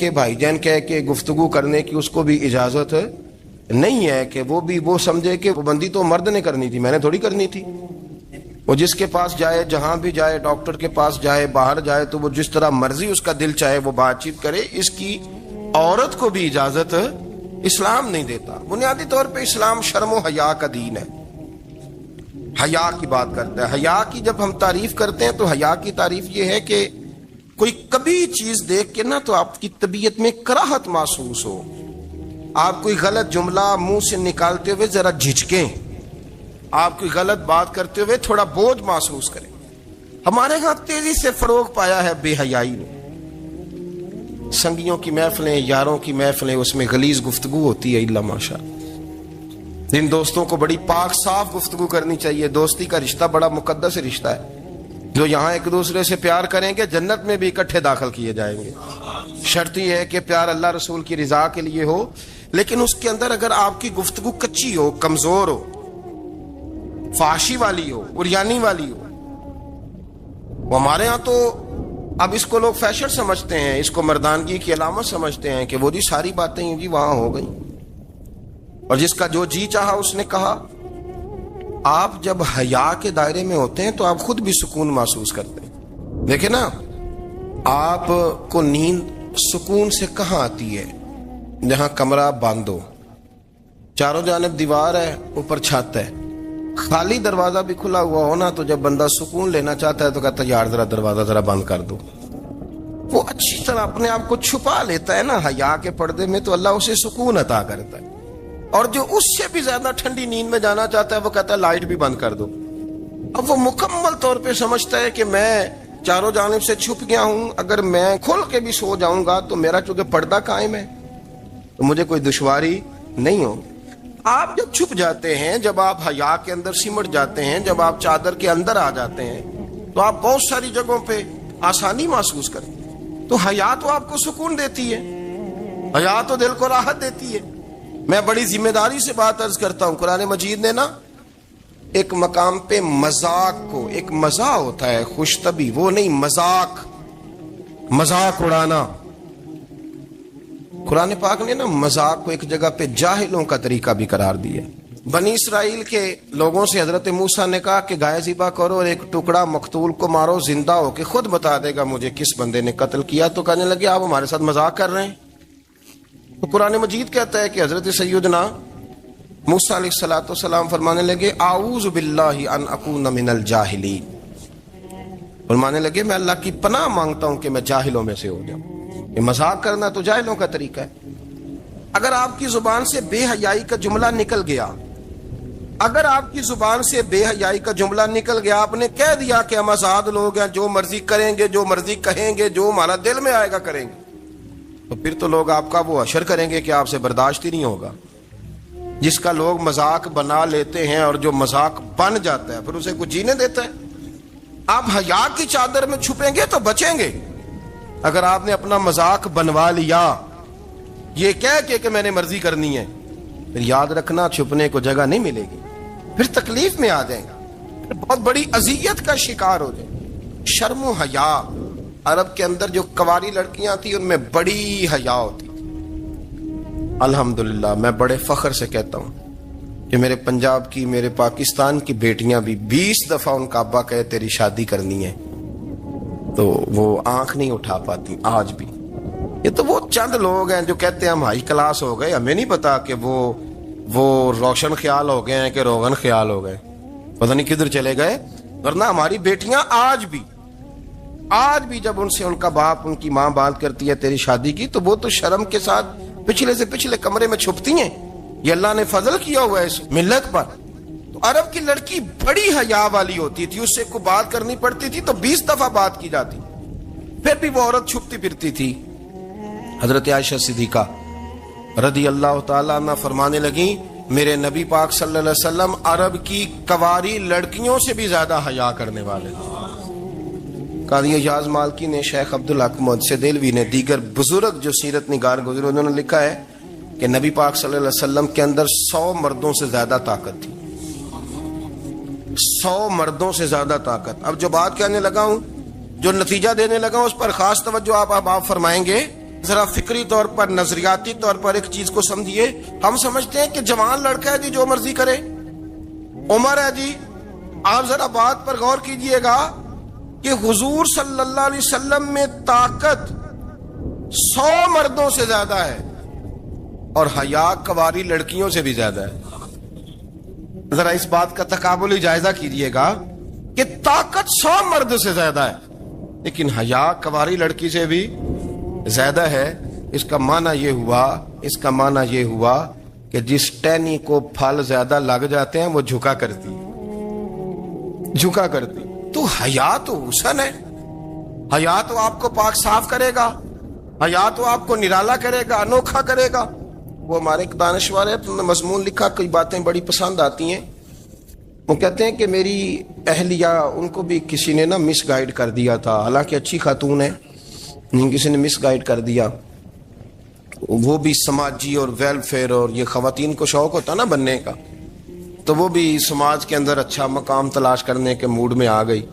کے گفتگو کرنے کی اس کو بھی اجازت نہیں ہے کہ وہ سمجھے کہ پابندی تو مرد نے کرنی تھی، میں نے تھوڑی کرنی تھی. وہ جس کے پاس جائے، جہاں بھی جائے، ڈاکٹر کے پاس جائے، باہر جائے، تو وہ جس طرح مرضی اس کا دل چاہے وہ بات چیت کرے. اس کی عورت کو بھی اجازت اسلام نہیں دیتا. بنیادی طور پہ اسلام شرم و حیا کا دین ہے، حیا کی بات کرتا ہے. حیا کی جب ہم تعریف کرتے ہیں تو حیا کی تعریف یہ ہے کہ کوئی کبھی چیز دیکھ کے نا تو آپ کی طبیعت میں کراہت محسوس ہو، آپ کوئی غلط جملہ منہ سے نکالتے ہوئے ذرا جھجکیں، آپ کوئی غلط بات کرتے ہوئے تھوڑا بوجھ محسوس کریں. ہمارے ہاں تیزی سے فروغ پایا ہے بے حیائی نے. سنگیوں کی محفلیں، یاروں کی محفلیں، اس میں غلیظ گفتگو ہوتی ہے الا ماشاء. جن دوستوں کو بڑی پاک صاف گفتگو کرنی چاہیے. دوستی کا رشتہ بڑا مقدس رشتہ ہے. جو یہاں ایک دوسرے سے پیار کریں گے جنت میں بھی اکٹھے داخل کیے جائیں گے. شرط یہ ہے کہ پیار اللہ رسول کی رضا کے لیے ہو، لیکن اس کے اندر اگر آپ کی گفتگو کچی ہو، کمزور ہو، فحاشی والی ہو، عریانی والی ہو. وہ ہمارے ہاں تو اب اس کو لوگ فیشن سمجھتے ہیں، اس کو مردانگی کی علامت سمجھتے ہیں کہ وہ جی ساری باتیں جی وہاں ہو گئیں اور جس کا جو جی چاہا اس نے کہا. آپ جب حیا کے دائرے میں ہوتے ہیں تو آپ خود بھی سکون محسوس کرتے ہیں. دیکھیں نا، آپ کو نیند سکون سے کہاں آتی ہے؟ جہاں کمرہ بند ہو، چاروں جانب دیوار ہے، اوپر چھت ہے، خالی دروازہ بھی کھلا ہوا ہونا تو جب بندہ سکون لینا چاہتا ہے تو کہتا ہے یار ذرا دروازہ ذرا بند کر دو. وہ اچھی طرح اپنے آپ کو چھپا لیتا ہے نا حیا کے پردے میں، تو اللہ اسے سکون عطا کرتا ہے. اور جو اس سے بھی زیادہ ٹھنڈی نیند میں جانا چاہتا ہے وہ کہتا ہے لائٹ بھی بند کر دو. اب وہ مکمل طور پہ سمجھتا ہے کہ میں چاروں جانب سے چھپ گیا ہوں، اگر میں کھل کے بھی سو جاؤں گا تو میرا چونکہ پردہ قائم ہے تو مجھے کوئی دشواری نہیں ہو. آپ جب چھپ جاتے ہیں، جب آپ حیا کے اندر سمٹ جاتے ہیں، جب آپ چادر کے اندر آ جاتے ہیں تو آپ بہت ساری جگہوں پہ آسانی محسوس کرتے ہیں. تو حیا تو آپ کو سکون دیتی ہے، حیا تو دل کو راحت دیتی ہے. میں بڑی ذمہ داری سے بات عرض کرتا ہوں، قرآن مجید نے نا ایک مقام پہ مذاق کو، ایک مزاح ہوتا ہے خوش طبی، وہ نہیں مذاق اڑانا. قرآن پاک نے نا مذاق کو ایک جگہ پہ جاہلوں کا طریقہ بھی قرار دیا. بنی اسرائیل کے لوگوں سے حضرت موسیٰ نے کہا کہ گائے ذبح کرو اور ایک ٹکڑا مقتول کو مارو، زندہ ہو کے خود بتا دے گا مجھے کس بندے نے قتل کیا. تو کہنے لگے آپ ہمارے ساتھ مذاق کر رہے ہیں. تو قرآن مجید کہتا ہے کہ حضرت سیدنا موسیٰ علیہ السلام فرمانے لگے اعوذ باللہ ان اکون من الجاہلین. فرمانے لگے میں اللہ کی پناہ مانگتا ہوں کہ میں جاہلوں میں سے ہو جاؤں. یہ مذاق کرنا تو جاہلوں کا طریقہ ہے. اگر آپ کی زبان سے بے حیائی کا جملہ نکل گیا، آپ نے کہہ دیا کہ ہم آزاد لوگ ہیں، جو مرضی کریں گے، جو مرضی کہیں گے، جو ہمارا دل میں آئے گا کریں گے، تو پھر تو لوگ آپ کا وہ حشر کریں گے کہ آپ سے برداشت ہی نہیں ہوگا. جس کا لوگ مذاق بنا لیتے ہیں اور جو مذاق بن جاتا ہے پھر اسے کچھ جینے دیتا ہے. آپ حیا کی چادر میں چھپیں گے تو بچیں گے. اگر آپ نے اپنا مذاق بنوا لیا یہ کہہ کے کہ میں نے مرضی کرنی ہے، پھر یاد رکھنا چھپنے کو جگہ نہیں ملے گی، پھر تکلیف میں آ جائیں گا، پھر بہت بڑی اذیت کا شکار ہو جائیں. شرم و حیا، عرب کے اندر جو کواری لڑکیاں تھیں ان میں بڑی حیا ہوتی. الحمدللہ میں بڑے فخر سے کہتا ہوں کہ میرے پنجاب کی، میرے پاکستان کی بیٹیاں بھی 20 دفعہ ان کا ابا کہے تیری شادی کرنی ہے تو وہ آنکھ نہیں اٹھا پاتی آج بھی. یہ تو وہ چند لوگ ہیں جو کہتے ہیں ہم ہائی کلاس ہو گئے، ہمیں نہیں پتا کہ وہ روشن خیال ہو گئے ہیں کہ روغن خیال ہو گئے، پتہ نہیں کدھر چلے گئے. ورنہ ہماری بیٹیاں آج بھی جب ان سے ان کا باپ، ان کی ماں بات کرتی ہے تیری شادی کی تو وہ تو شرم کے ساتھ پچھلے سے پچھلے کمرے میں چھپتی ہیں. یہ اللہ نے فضل کیا ہوا ہے اس ملت پر. تو عرب کی لڑکی بڑی حیا والی ہوتی تھی، اس سے کوئی بات کرنی پڑتی تھی تو 20 دفعہ بات کی جاتی، پھر بھی وہ عورت چھپتی پھرتی تھی. حضرت عائشہ صدیقہ رضی اللہ تعالیٰ عنہ فرمانے لگیں میرے نبی پاک صلی اللہ علیہ وسلم عرب کی کواری لڑکیوں سے بھی زیادہ حیا کرنے والے تھے۔ قاضی اعجاز مالکی نے، شیخ عبدالحق محدث دہلوی نے، دیگر بزرگ جو سیرت نگار گزرے انہوں نے لکھا ہے کہ نبی پاک صلی اللہ علیہ وسلم کے اندر 100 مردوں سے زیادہ طاقت تھی، 100 مردوں سے زیادہ طاقت۔ اب جو بات کہنے لگا ہوں، جو نتیجہ دینے لگا ہوں، اس پر خاص توجہ آپ فرمائیں گے۔ ذرا فکری طور پر، نظریاتی طور پر ایک چیز کو سمجھیے۔ ہم سمجھتے ہیں کہ جوان لڑکا ہے جی جو مرضی کرے، عمر ہے جی۔ آپ ذرا بات پر غور کیجئے گا کہ حضور صلی اللہ علیہ وسلم میں طاقت 100 مردوں سے زیادہ ہے اور حیا کواری لڑکیوں سے بھی زیادہ ہے۔ ذرا اس بات کا تقابلی جائزہ کیجئے گا کہ طاقت 100 مرد سے زیادہ ہے لیکن حیا کواری لڑکی سے بھی زیادہ ہے۔ اس کا معنی یہ ہوا کہ جس ٹہنی کو پھل زیادہ لگ جاتے ہیں وہ جھکا کرتی۔ تو حیا تو حسن ہے، حیا تو آپ کو پاک صاف کرے گا، حیا تو آپ کو نرالا کرے گا، انوکھا کرے گا۔ وہ ہمارے ایک دانشور ہے، تم نے مضمون لکھا، کئی باتیں بڑی پسند آتی ہیں۔ وہ کہتے ہیں کہ میری اہلیہ، ان کو بھی کسی نے مس گائیڈ کر دیا تھا، حالانکہ اچھی خاتون ہے، کسی نے مس گائیڈ کر دیا۔ وہ بھی سماجی اور ویلفیئر اور یہ خواتین کو شوق ہوتا نا بننے کا، تو وہ بھی سماج کے اندر اچھا مقام تلاش کرنے کے موڈ میں آ گئی۔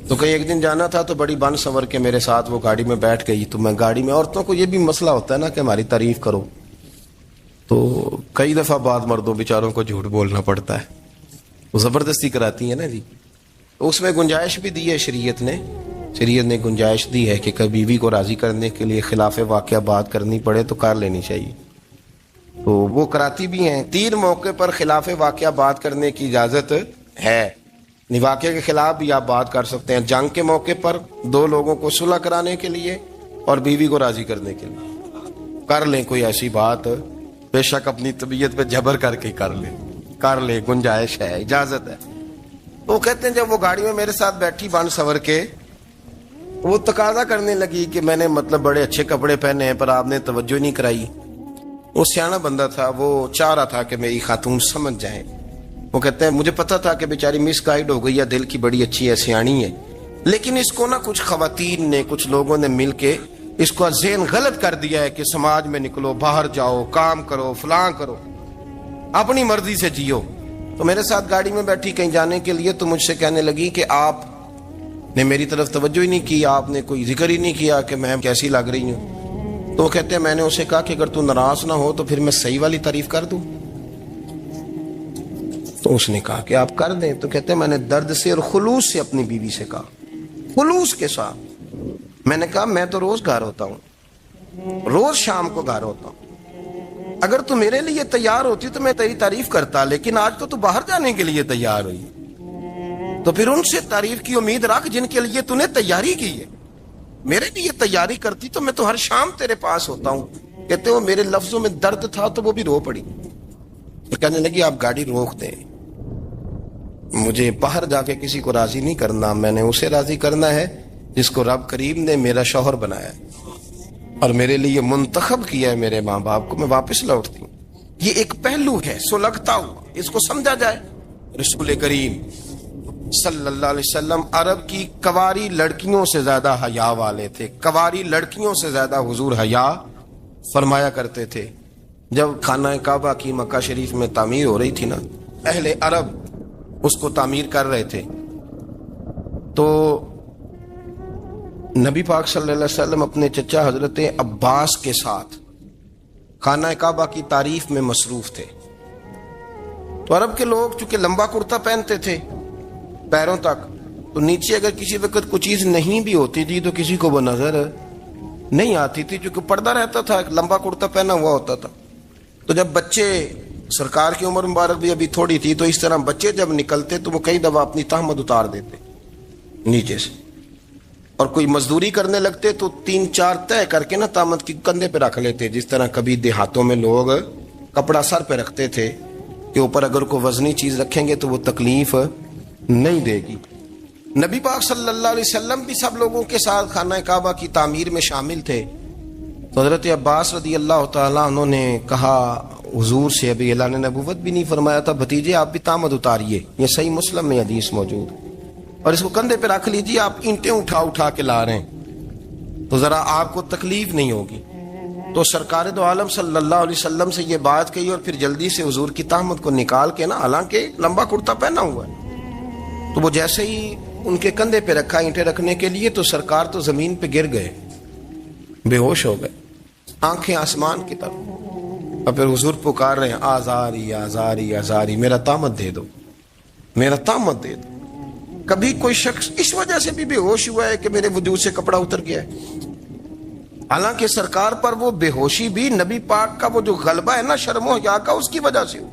تو کہیں ایک دن جانا تھا تو بڑی بن سنور کے میرے ساتھ وہ گاڑی میں بیٹھ گئی۔ تو میں گاڑی میں، عورتوں کو یہ بھی مسئلہ ہوتا ہے نا کہ ہماری تعریف کرو، تو کئی دفعہ بعض مردوں بیچاروں کو جھوٹ بولنا پڑتا ہے، وہ زبردستی کراتی ہیں نا جی۔ اس میں گنجائش بھی دی ہے شریعت نے گنجائش دی ہے کہ کبھی بیوی کو راضی کرنے کے لیے خلاف واقعہ بات کرنی پڑے تو کر لینی چاہیے، تو وہ کراتی بھی ہیں۔ 3 موقع پر خلاف واقعہ بات کرنے کی اجازت ہے، واقعے کے خلاف بھی آپ بات کر سکتے ہیں۔ جنگ کے موقع پر 2 لوگوں کو صلح کرانے کے لیے اور بیوی کو راضی کرنے کے لیے کر لیں کوئی ایسی بات، بے شک اپنی طبیعت پہ جبر کر کے کر لیں، گنجائش ہے، اجازت ہے۔ وہ کہتے ہیں جب وہ گاڑی میں میرے ساتھ بیٹھی بن سنور کے، وہ تقاضا کرنے لگی کہ میں نے بڑے اچھے کپڑے پہنے ہیں پر آپ نے توجہ نہیں کرائی۔ وہ سیانا بندہ تھا، وہ چاہ رہا تھا کہ میری خاتون سمجھ جائیں۔ وہ کہتے ہیں مجھے پتا تھا کہ بیچاری مس گائیڈ ہو گئی ہے، دل کی بڑی اچھی ہے، سیانی ہے، لیکن اس کو کچھ خواتین نے، کچھ لوگوں نے مل کے اس کو ذہن غلط کر دیا ہے کہ سماج میں نکلو، باہر جاؤ، کام کرو، فلاں کرو، اپنی مرضی سے جیو۔ تو میرے ساتھ گاڑی میں بیٹھی کہیں جانے کے لیے، تو مجھ سے کہنے لگی کہ آپ نے میری طرف توجہ ہی نہیں کی، آپ نے کوئی ذکر ہی نہیں کیا کہ میں کیسی لگ رہی ہوں۔ تو وہ کہتے ہیں میں نے اسے کہا کہ اگر تو ناراض نہ ہو تو پھر میں صحیح والی تعریف کر دوں۔ تو اس نے کہا کہ آپ کر دیں۔ تو کہتے ہیں میں نے درد سے اور خلوص سے اپنی بیوی سے کہا، خلوص کے ساتھ میں نے کہا میں تو روز گھر ہوتا ہوں، روز شام کو گھر ہوتا ہوں، اگر تو میرے لیے تیار ہوتی تو میں تیری تعریف کرتا، لیکن آج تو باہر جانے کے لیے تیار ہوئی، تو پھر ان سے تعریف کی امید رکھ جن کے لیے تو نے تیاری کی ہے۔ میرے لیے تیاری کرتی تو میں تو ہر شام تیرے پاس ہوتا ہوں۔ کہتے وہ میرے لفظوں میں درد تھا تو وہ بھی رو پڑی۔ تو کہنے لگی آپ گاڑی روک دیں، مجھے باہر جا کے کسی کو راضی نہیں کرنا، میں نے اسے راضی کرنا ہے جس کو رب کریم نے میرا شوہر بنایا ہے اور میرے لیے منتخب کیا ہے میرے ماں باپ کو۔ میں واپس لوٹتی ہوں۔ یہ ایک پہلو ہے سلگتا ہوا، اس کو سمجھا جائے۔ رسول کریم صلی اللہ علیہ وسلم عرب کی کواری لڑکیوں سے زیادہ حیا والے تھے، کواری لڑکیوں سے زیادہ حضور حیا فرمایا کرتے تھے۔ جب خانہ کعبہ کی مکہ شریف میں تعمیر ہو رہی تھی نا، اہل عرب اس کو تعمیر کر رہے تھے، تو نبی پاک صلی اللہ علیہ وسلم اپنے چچا حضرت عباس کے ساتھ خانہ کعبہ کی تعریف میں مصروف تھے۔ تو عرب کے لوگ چونکہ لمبا کرتا پہنتے تھے پیروں تک، تو نیچے اگر کسی وقت کوئی چیز نہیں بھی ہوتی تھی تو کسی کو وہ نظر نہیں آتی تھی، چونکہ پردہ رہتا تھا، ایک لمبا کرتا پہنا ہوا ہوتا تھا۔ تو جب بچے، سرکار کی عمر مبارک بھی ابھی تھوڑی تھی، تو اس طرح بچے جب نکلتے تو وہ کئی دفعہ اپنی تہمت اتار دیتے نیچے سے، اور کوئی مزدوری کرنے لگتے تو 3-4 طے کر کے تہمت کی کندھے پہ رکھ لیتے، جس طرح کبھی دیہاتوں میں لوگ کپڑا سر پہ رکھتے تھے کہ اوپر اگر کوئی وزنی چیز رکھیں گے تو وہ تکلیف نہیں دے گی۔ نبی پاک صلی اللہ علیہ وسلم بھی سب لوگوں کے ساتھ خانہ کعبہ کی تعمیر میں شامل تھے۔ تو حضرت عباس رضی اللہ تعالیٰ عنہ نے کہا حضور سے، ابھی اعلان نبوت بھی نہیں فرمایا تھا، بھتیجے آپ بھی تامد اتاریے، یہ صحیح مسلم میں حدیث موجود ہے، اور اس کو کندھے پہ رکھ لیجیے، آپ اینٹیں اٹھا اٹھا کے لا رہے ہیں تو ذرا آپ کو تکلیف نہیں ہوگی۔ تو سرکار دو عالم صلی اللہ علیہ وسلم سے یہ بات کہی، اور پھر جلدی سے حضور کی تہمت کو نکال کے نا، حالانکہ لمبا کرتا پہنا ہوا ہے، تو وہ جیسے ہی ان کے کندھے پہ رکھا اینٹیں رکھنے کے لیے، تو سرکار تو زمین پہ گر گئے، بے ہوش ہو گئے، آنکھیں آسمان کی طرف، اور پھر حضور پکار رہے ہیں، آزاری آزاری آزاری، میرا تامت دے دو، میرا تامت دے دو۔ کبھی کوئی شخص اس وجہ سے بھی بے ہوش ہوا ہے کہ میرے وجود سے کپڑا اتر گیا ہے؟ حالانکہ سرکار پر وہ بے ہوشی بھی نبی پاک کا وہ جو غلبہ ہے نا شرم و حیا کا، اس کی وجہ سے ہو،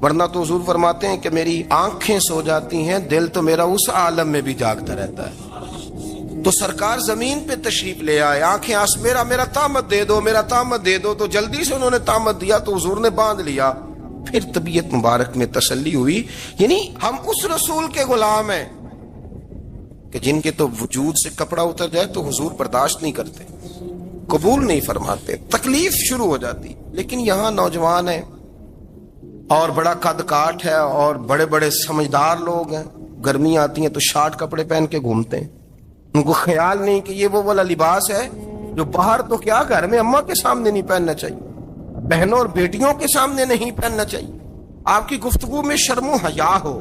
ورنہ تو حضور فرماتے ہیں کہ میری آنکھیں سو جاتی ہیں، دل تو میرا اس عالم میں بھی جاگتا رہتا ہے۔ تو سرکار زمین پہ تشریف لے آئے، آنکھیں میرا تامت دے دو، میرا تامت دے دو، تو جلدی سے انہوں نے تامت دیا تو حضور نے باندھ لیا۔ پھر طبیعت مبارک میں تسلی ہوئی، یعنی ہم اس رسول کے غلام ہیں کہ جن کے تو وجود سے کپڑا اتر جائے تو حضور برداشت نہیں کرتے، قبول نہیں فرماتے، تکلیف شروع ہو جاتی۔ لیکن یہاں نوجوان ہیں اور بڑا قد کاٹ ہے اور بڑے بڑے سمجھدار لوگ ہیں، گرمی آتی ہیں تو شارٹ کپڑے پہن کے گھومتے ہیں، ان کو خیال نہیں کہ یہ وہ والا لباس ہے جو باہر تو کیا گھر میں اماں کے سامنے نہیں پہننا چاہیے، بہنوں اور بیٹیوں کے سامنے نہیں پہننا چاہیے۔ آپ کی گفتگو میں شرم و حیا ہو،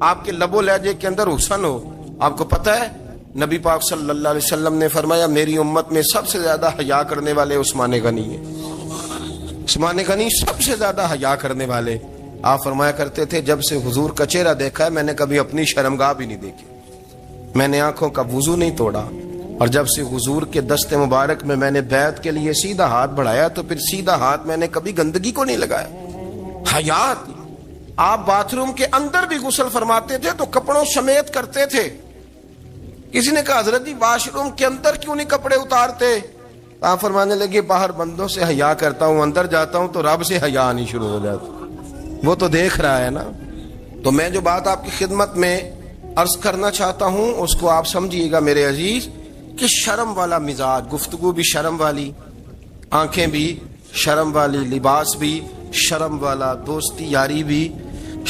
آپ کے لب و لہجے کے اندر حسن ہو۔ آپ کو پتہ ہے نبی پاک صلی اللہ علیہ وسلم نے فرمایا میری امت میں سب سے زیادہ حیا کرنے والے عثمان غنی ہیں، عثمان غنی سب سے زیادہ حیا کرنے والے۔ آپ فرمایا کرتے تھے جب سے حضور کا چہرہ دیکھا ہے میں نے کبھی اپنی شرمگاہ بھی نہیں دیکھی، میں نے آنکھوں کا وضو نہیں توڑا، اور جب سے حضور کے دست مبارک میں میں نے بیعت کے لیے سیدھا ہاتھ بڑھایا تو پھر سیدھا ہاتھ میں نے کبھی گندگی کو نہیں لگایا۔ حیا تھی۔ آپ باتھ روم کے اندر بھی غسل فرماتے تھے تو کپڑوں سمیت کرتے تھے۔ کسی نے کہا حضرت جی واش روم کے اندر کیوں نہیں کپڑے اتارتے؟ آپ فرمانے لگے باہر بندوں سے حیا کرتا ہوں، اندر جاتا ہوں تو رب سے حیا آنی شروع ہو جاتی، وہ تو دیکھ رہا ہے نا۔ تو میں جو بات آپ کی خدمت میں عرض کرنا چاہتا ہوں اس کو آپ سمجھیے گا میرے عزیز، کہ شرم والا مزاج، گفتگو بھی شرم والی، آنکھیں بھی شرم والی، لباس بھی شرم والا، دوستی یاری بھی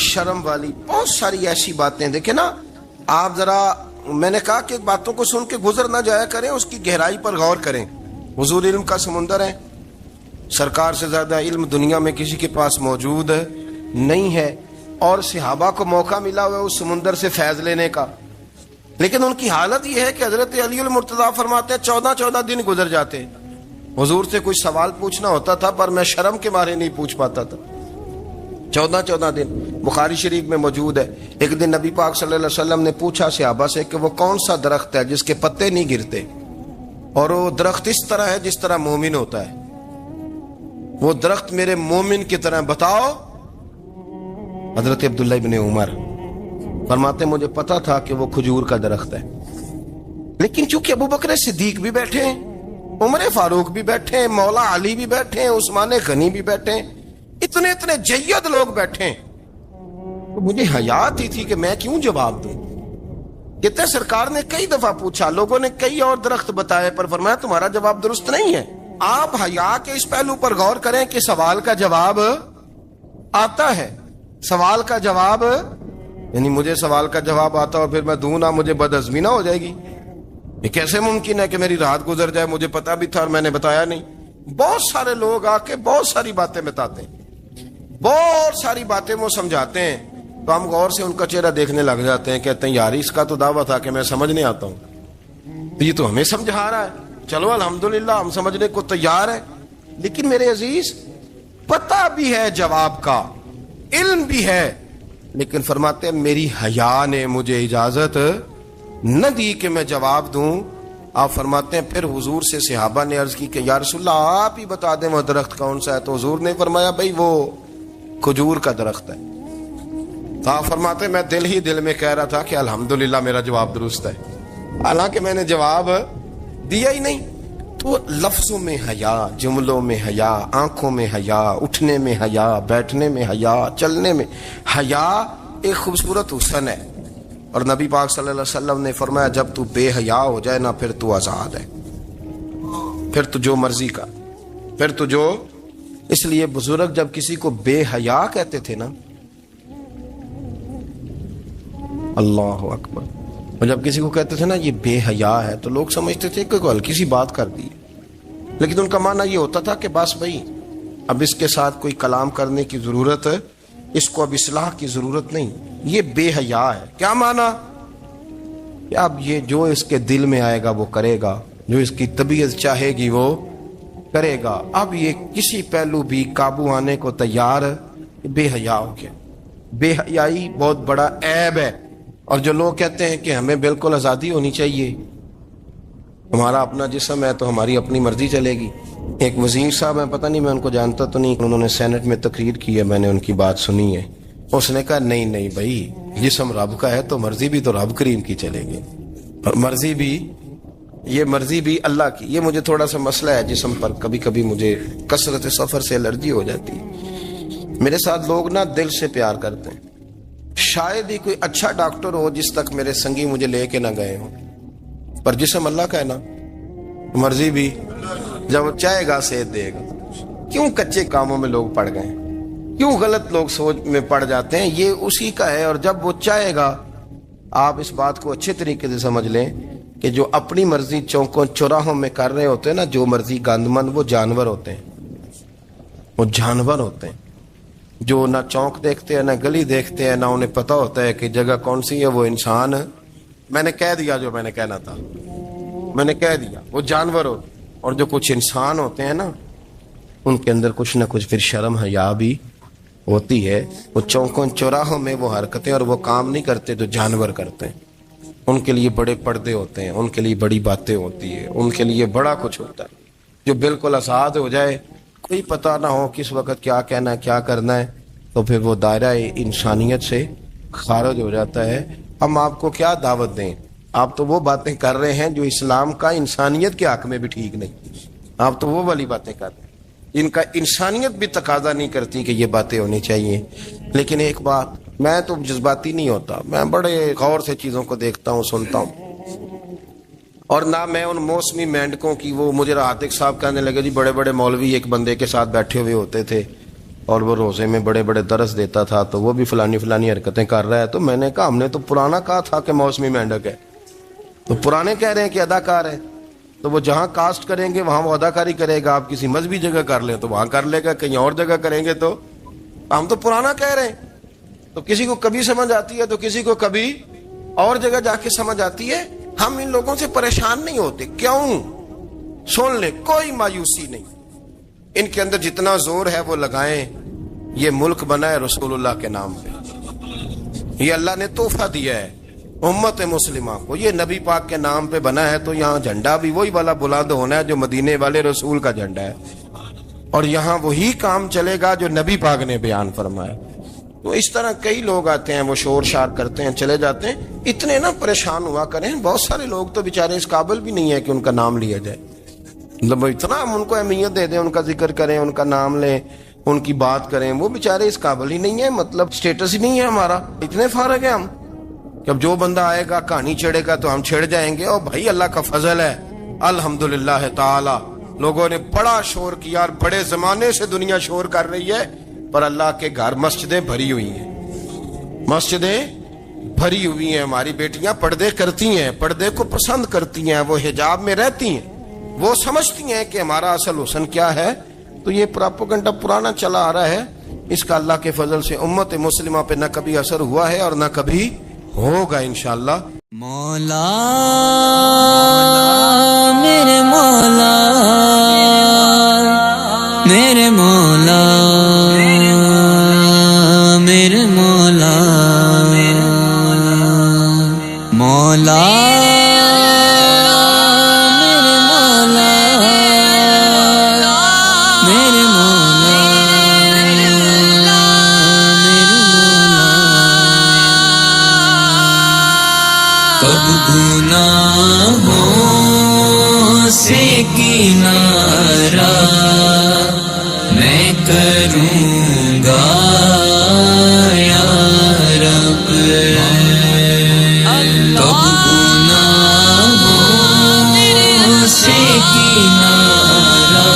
شرم والی، بہت ساری ایسی باتیں۔ دیکھیں نا آپ ذرا، میں نے کہا کہ باتوں کو سن کے گزر نہ جایا کریں، اس کی گہرائی پر غور کریں۔ حضور علم کا سمندر ہے، سرکار سے زیادہ علم دنیا میں کسی کے پاس موجود نہیں ہے، اور صحابہ کو موقع ملا ہوا ہے اس سمندر سے فیض لینے کا، لیکن ان کی حالت یہ ہے کہ حضرت علی المرتضیٰ فرماتے ہیں 14 دن گزر جاتے، حضور سے کوئی سوال پوچھنا ہوتا تھا پر میں شرم کے مارے نہیں پوچھ پاتا تھا۔ 14 دن بخاری شریف میں موجود ہے۔ ایک دن نبی پاک صلی اللہ علیہ وسلم نے پوچھا صحابہ سے کہ وہ کون سا درخت ہے جس کے پتے نہیں گرتے، اور وہ درخت اس طرح ہے جس طرح مومن ہوتا ہے، وہ درخت میرے مومن کی طرح بتاؤ۔ حضرت عبداللہ ابن عمر فرماتے مجھے پتا تھا کہ وہ کھجور کا درخت ہے، لیکن چونکہ ابو بکر صدیق بھی بیٹھے ہیں، عمر فاروق بھی بیٹھے ہیں، مولا علی بھی بیٹھے ہیں، عثمان غنی بھی بیٹھے ہیں، اتنے جید لوگ بیٹھے ہیں، تو مجھے حیا آتی تھی کہ میں کیوں جواب دوں۔ کہتے ہیں سرکار نے کئی دفعہ پوچھا، لوگوں نے کئی اور درخت بتائے، پر فرمایا تمہارا جواب درست نہیں ہے۔ آپ حیا کے اس پہلو پر غور کریں کہ سوال کا جواب آتا ہے، سوال کا جواب، یعنی مجھے سوال کا جواب آتا اور پھر میں دوں نہ، مجھے بدعزمی نہ ہو جائے گی؟ یہ کیسے ممکن ہے کہ میری رات گزر جائے مجھے پتا بھی تھا اور میں نے بتایا نہیں؟ بہت سارے لوگ آ کے بہت ساری باتیں بتاتے ہیں، بہت ساری باتیں وہ سمجھاتے ہیں، تو ہم غور سے ان کا چہرہ دیکھنے لگ جاتے ہیں، کہتے ہیں یار اس کا تو دعویٰ تھا کہ میں سمجھنے آتا ہوں، تو یہ تو ہمیں سمجھا رہا ہے، چلو الحمدللہ ہم سمجھنے کو تیار ہیں۔ لیکن میرے عزیز پتہ بھی ہے جواب کا، علم بھی ہے، لیکن فرماتے ہیں میری حیا نے مجھے اجازت نہ دی کہ میں جواب دوں۔ آپ فرماتے ہیں پھر حضور سے صحابہ نے عرض کی کہ یا رسول اللہ آپ ہی بتا دیں وہ درخت کون سا ہے، تو حضور نے فرمایا بھائی وہ کھجور کا درخت ہے۔ تو آپ فرماتے ہیں میں دل ہی دل میں کہہ رہا تھا کہ الحمدللہ میرا جواب درست ہے، حالانکہ میں نے جواب دیا ہی نہیں۔ تو لفظوں میں حیا، جملوں میں حیا، آنکھوں میں حیا، اٹھنے میں حیا، بیٹھنے میں حیا، چلنے میں حیا ایک خوبصورت حسن ہے، اور نبی پاک صلی اللہ علیہ وسلم نے فرمایا جب تو بے حیا ہو جائے نا پھر تو آزاد ہے، پھر تو جو مرضی کا۔ پھر تو جو اس لیے بزرگ جب کسی کو بے حیا کہتے تھے نا، اللہ اکبر، اور جب کسی کو کہتے تھے نا یہ بے حیا ہے تو لوگ سمجھتے تھے کہ کوئی ہلکی سی بات کر دی، لیکن ان کا معنی یہ ہوتا تھا کہ بس بھائی اب اس کے ساتھ کوئی کلام کرنے کی ضرورت ہے، اس کو اب اصلاح کی ضرورت نہیں، یہ بے حیا ہے۔ کیا معنی کہ اب یہ جو اس کے دل میں آئے گا وہ کرے گا، جو اس کی طبیعت چاہے گی وہ کرے گا، اب یہ کسی پہلو بھی قابو آنے کو تیار ہے، بے حیا ہو گیا۔ بے حیائی بہت بڑا عیب ہے، اور جو لوگ کہتے ہیں کہ ہمیں بالکل آزادی ہونی چاہیے، ہمارا اپنا جسم ہے تو ہماری اپنی مرضی چلے گی۔ ایک وزیر صاحب ہیں، پتہ نہیں میں ان کو جانتا تو نہیں، انہوں نے سینٹ میں تقریر کی ہے، میں نے ان کی بات سنی ہے، اس نے کہا نہیں بھائی، جسم رب کا ہے تو مرضی بھی تو رب کریم کی چلے گی، اور مرضی بھی اللہ کی۔ یہ مجھے تھوڑا سا مسئلہ ہے جسم پر، کبھی کبھی مجھے کثرت سفر سے الرجی ہو جاتی ہے۔ میرے ساتھ لوگ نا دل سے پیار کرتے ہیں، شاید ہی کوئی اچھا ڈاکٹر ہو جس تک میرے سنگی مجھے لے کے نہ گئے ہوں، پر جسم اللہ کا ہے نا، مرضی بھی جب وہ چاہے گا صحت دے گا۔ کیوں کچے کاموں میں لوگ پڑ گئے، کیوں غلط لوگ سوچ میں پڑ جاتے ہیں، یہ اسی کا ہے، اور جب وہ چاہے گا، آپ اس بات کو اچھے طریقے سے سمجھ لیں کہ جو اپنی مرضی چوکوں چوراہوں میں کر رہے ہوتے ہیں نا، جو مرضی گاندمند، وہ جانور ہوتے ہیں، وہ جانور ہوتے ہیں جو نہ چونک دیکھتے ہیں، نہ گلی دیکھتے ہیں، نہ انہیں پتہ ہوتا ہے کہ جگہ کون سی ہے۔ وہ انسان، میں نے کہہ دیا جو میں نے کہنا تھا، میں نے کہہ دیا، وہ جانور ہوتے ہیں۔ اور جو کچھ انسان ہوتے ہیں نا، ان کے اندر کچھ نہ کچھ پھر شرم حیا بھی ہوتی ہے، وہ چوکوں چوراہوں میں وہ حرکتیں اور وہ کام نہیں کرتے جو جانور کرتے ہیں۔ ان کے لیے بڑے پردے ہوتے ہیں، ان کے لیے بڑی باتیں ہوتی ہے، ان کے لیے بڑا کچھ ہوتا ہے۔ جو بالکل آزاد ہو جائے، کوئی پتہ نہ ہو کس وقت کیا کہنا ہے کیا کرنا ہے، تو پھر وہ دائرہ انسانیت سے خارج ہو جاتا ہے۔ ہم آپ کو کیا دعوت دیں، آپ تو وہ باتیں کر رہے ہیں جو اسلام کا انسانیت کے حق میں بھی ٹھیک نہیں، آپ تو وہ والی باتیں کر رہے ہیں جن کا انسانیت بھی تقاضا نہیں کرتی کہ یہ باتیں ہونی چاہیے۔ لیکن ایک بات، میں تو جذباتی نہیں ہوتا، میں بڑے غور سے چیزوں کو دیکھتا ہوں، سنتا ہوں، اور نہ میں ان موسمی مینڈکوں کی، وہ مجھے عاطق صاحب کہنے لگے جی بڑے بڑے مولوی ایک بندے کے ساتھ بیٹھے ہوئے ہوتے تھے اور وہ روزے میں بڑے بڑے درس دیتا تھا تو وہ بھی فلانی حرکتیں کر رہا ہے، تو میں نے کہا ہم نے تو پرانا کہا تھا کہ موسمی مینڈک ہے، تو پرانے کہہ رہے ہیں کہ اداکار ہے، تو وہ جہاں کاسٹ کریں گے وہاں وہ اداکاری کرے گا، آپ کسی مذہبی جگہ کر لیں تو وہاں کر لے گا، کہیں اور جگہ کریں گے تو ہم تو پرانا کہہ رہے ہیں۔ تو کسی کو کبھی سمجھ آتی ہے تو کسی کو کبھی اور جگہ جا کے سمجھ آتی ہے۔ ہم ان لوگوں سے پریشان نہیں ہوتے، کیوں؟ سن لیں، کوئی مایوسی نہیں، ان کے اندر جتنا زور ہے وہ لگائیں۔ یہ ملک بنا ہے رسول اللہ کے نام پہ، یہ اللہ نے تحفہ دیا ہے امت مسلمہ کو، یہ نبی پاک کے نام پہ بنا ہے، تو یہاں جھنڈا بھی وہی والا بلند ہونا ہے جو مدینے والے رسول کا جھنڈا ہے، اور یہاں وہی کام چلے گا جو نبی پاک نے بیان فرمایا۔ تو اس طرح کئی لوگ آتے ہیں، وہ شور شار کرتے ہیں، چلے جاتے ہیں، اتنے نہ پریشان ہوا کریں۔ بہت سارے لوگ تو بیچارے اس قابل بھی نہیں ہے کہ ان کا نام لیا جائے، مطلب اتنا ہم ان کو اہمیت دے دیں، ان کا ذکر کریں، ان کا نام لیں، ان کی بات کریں، وہ بیچارے اس قابل ہی نہیں ہے، مطلب سٹیٹس ہی نہیں ہے ہمارا، اتنے فارغ ہیں ہم کہ اب جو بندہ آئے گا کہانی چھیڑے گا تو ہم چھیڑ جائیں گے۔ اور بھائی اللہ کا فضل ہے، الحمدللہ تعالی، لوگوں نے بڑا شور کیا اور بڑے زمانے سے دنیا شور کر رہی ہے، پر اللہ کے گھر مسجدیں بھری ہوئی ہیں، مسجدیں بھری ہوئی ہیں، ہماری بیٹیاں پردے کرتی ہیں، پردے کو پسند کرتی ہیں، وہ حجاب میں رہتی ہیں، وہ سمجھتی ہیں کہ ہمارا اصل حسن کیا ہے۔ تو یہ پراپوگنڈا پرانا چلا آ رہا ہے، اس کا اللہ کے فضل سے امت مسلمہ پہ نہ کبھی اثر ہوا ہے اور نہ کبھی ہوگا انشاءاللہ۔
مولا میرے مولا، میرے مولا، میرے مولا، مولا سے کنارہ میں کروں گا یا رب، کب گناہوں سے کنارہ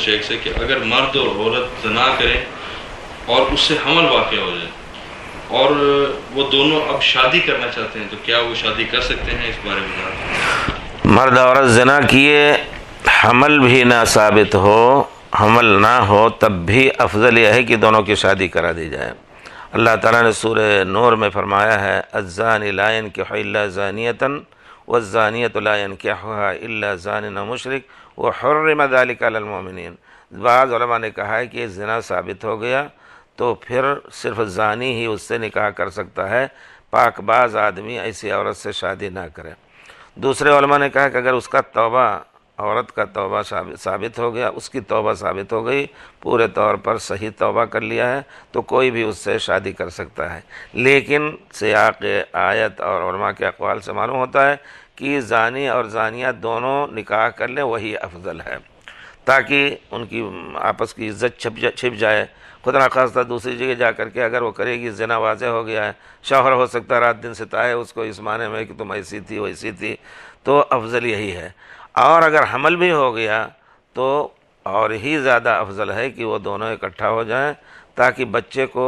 شیخ سے کہ اگر مرد اور عورت زنا کریں اور اس سے حمل واقع ہو جائے اور وہ دونوں اب شادی کرنا چاہتے ہیں تو کیا وہ شادی کر سکتے ہیں؟ اس بارے میں بتائیں۔
مرد عورت زنا کیے، حمل بھی نہ ثابت ہو، حمل نہ ہو، تب بھی افضل یہ ہے کہ دونوں کی شادی کرا دی جائے۔ اللہ تعالیٰ نے سورہ نور میں فرمایا ہے الزانی لا ينکح الا زانیۃ والزانیۃ لا ينکحها الا زان و مشرک وحرم ذلک علی المؤمنین۔ بعض علماء نے کہا ہے کہ یہ زنا ثابت ہو گیا تو پھر صرف زانی ہی اس سے نکاح کر سکتا ہے، پاک باز آدمی ایسی عورت سے شادی نہ کرے۔ دوسرے علماء نے کہا کہ اگر اس کا توبہ، عورت کا توبہ ثابت ہو گیا، اس کی توبہ ثابت ہو گئی، پورے طور پر صحیح توبہ کر لیا ہے، تو کوئی بھی اس سے شادی کر سکتا ہے۔ لیکن سیاق آیت اور علماء کے اقوال سے معلوم ہوتا ہے کہ زانی اور زانیہ دونوں نکاح کر لیں وہی افضل ہے، تاکہ ان کی آپس کی عزت چھپ جائے۔ خدا نخواستہ دوسری جگہ جا کر کے اگر وہ کرے گی، زنا واضح ہو گیا ہے، شوہر ہو سکتا ہے رات دن ستائے اس کو اس معنی میں کہ تم ایسی تھی ویسی تھی، تو افضل یہی ہے۔ اور اگر حمل بھی ہو گیا تو اور ہی زیادہ افضل ہے کہ وہ دونوں اکٹھا ہو جائیں تاکہ بچے کو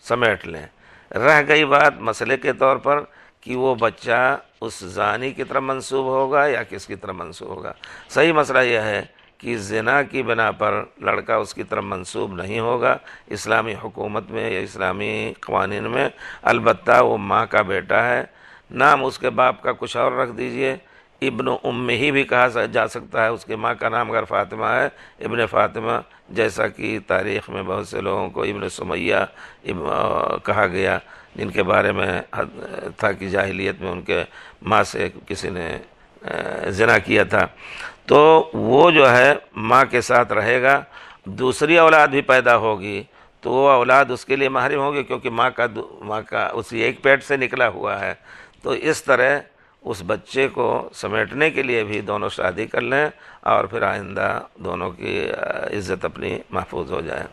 سمیٹ لیں۔ رہ گئی بات مسئلے کے طور پر کہ وہ بچہ اس زانی کی طرف منسوب ہوگا یا کس کی طرف منسوب ہوگا، صحیح مسئلہ یہ ہے کہ زنا کی بنا پر لڑکا اس کی طرف منسوب نہیں ہوگا اسلامی حکومت میں یا اسلامی قوانین میں، البتہ وہ ماں کا بیٹا ہے، نام اس کے باپ کا کچھ اور رکھ دیجئے، ابن ام ہی بھی کہا جا سکتا ہے، اس کی ماں کا نام اگر فاطمہ ہے ابن فاطمہ، جیسا کہ تاریخ میں بہت سے لوگوں کو ابن سمیہ کہا گیا، جن کے بارے میں تھا کہ جاہلیت میں ان کے ماں سے کسی نے زنا کیا تھا، تو وہ جو ہے ماں کے ساتھ رہے گا۔ دوسری اولاد بھی پیدا ہوگی تو وہ اولاد اس کے لیے محرم ہوگی، کیونکہ ماں کا اسی ایک پیٹ سے نکلا ہوا ہے۔ تو اس طرح اس بچے کو سمیٹنے کے لیے بھی دونوں شادی کر لیں اور پھر آئندہ دونوں کی عزت اپنی محفوظ ہو جائے۔